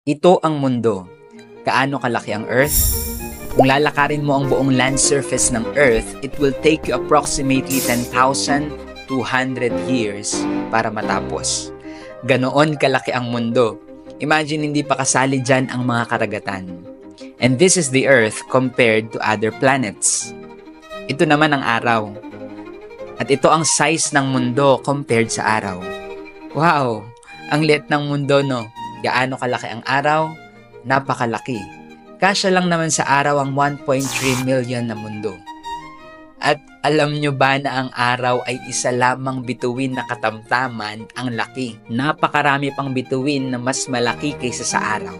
Ito ang mundo. Gaano kalaki ang Earth? Kung lalakarin mo ang buong land surface ng Earth, it will take you approximately 10,200 years para matapos. Ganoon kalaki ang mundo. Imagine hindi pa kasali dyan ang mga karagatan. And this is the Earth compared to other planets. Ito naman ang araw. At ito ang size ng mundo compared sa araw. Wow! Ang liit ng mundo, no? Gaano kalaki ang araw? Napakalaki. Kasya lang naman sa araw ang 1.3 million na mundo. At alam nyo ba na ang araw ay isa lamang bituin na katamtaman ang laki? Napakarami pang bituin na mas malaki kaysa sa araw.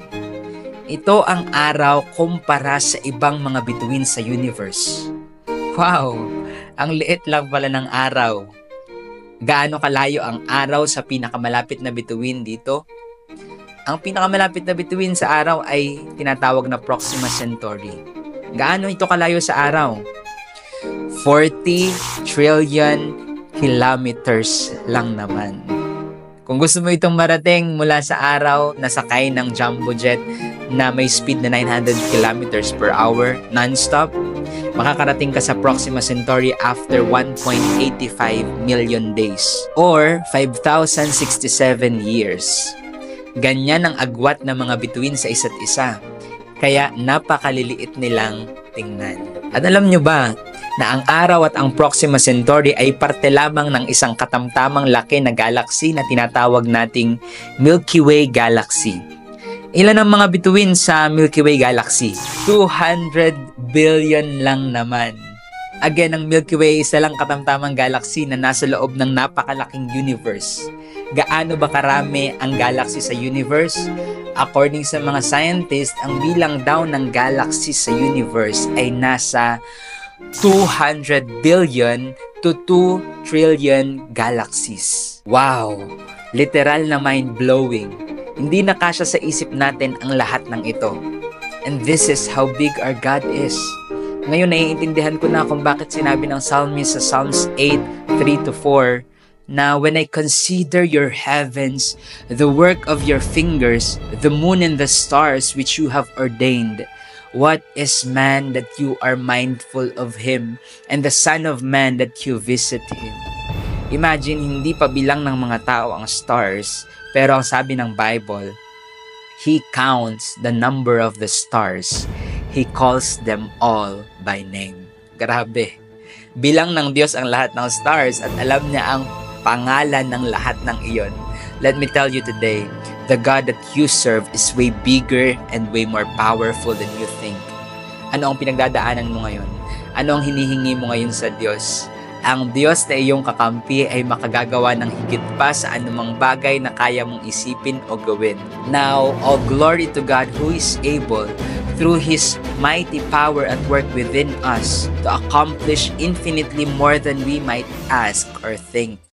Ito ang araw kumpara sa ibang mga bituin sa universe. Wow! Ang liit lang pala ng araw. Gaano kalayo ang araw sa pinakamalapit na bituin dito? Ang pinakamalapit na bituin sa araw ay tinatawag na Proxima Centauri. Gaano ito kalayo sa araw? 40 trillion kilometers lang naman. Kung gusto mo itong marating mula sa araw, nasakay ng jumbo jet na may speed na 900 kilometers per hour non-stop, makakarating ka sa Proxima Centauri after 1.85 million days or 5,067 years. Ganyan ang agwat ng mga bituin sa isa't isa. Kaya napakaliliit nilang tingnan. At alam nyo ba na ang araw at ang Proxima Centauri ay parte lamang ng isang katamtamang laki na galaxy na tinatawag nating Milky Way Galaxy. Ilan ang mga bituin sa Milky Way Galaxy? 200 billion lang naman. Again, ang Milky Way isa lang katamtamang galaxy na nasa loob ng napakalaking universe. Gaano ba karami ang galaxy sa universe? According sa mga scientists, ang bilang daw ng galaxy sa universe ay nasa 200 billion to 2 trillion galaxies. Wow! Literal na mind-blowing. Hindi nakasya sa isip natin ang lahat ng ito. And this is how big our God is. Ngayon, naiintindihan ko na kung bakit sinabi ng psalmist sa Psalms 8:3-4, na when I consider your heavens, the work of your fingers, the moon and the stars which you have ordained, what is man that you are mindful of him, and the son of man that you visit him? Imagine, hindi pa bilang ng mga tao ang stars, pero ang sabi ng Bible, He counts the number of the stars. He calls them all by name. Grabe. Bilang ng Diyos ang lahat ng stars at alam niya ang pangalan ng lahat ng iyon. Let me tell you today, the God that you serve is way bigger and way more powerful than you think. Ano ang pinagdadaanan mo ngayon? Ano ang hinihingi mo ngayon sa Diyos? Ang Diyos na iyong kakampi ay makagagawa ng higit pa sa anumang bagay na kaya mong isipin o gawin. Now, all glory to God who is able, through His mighty power at work within us, to accomplish infinitely more than we might ask or think.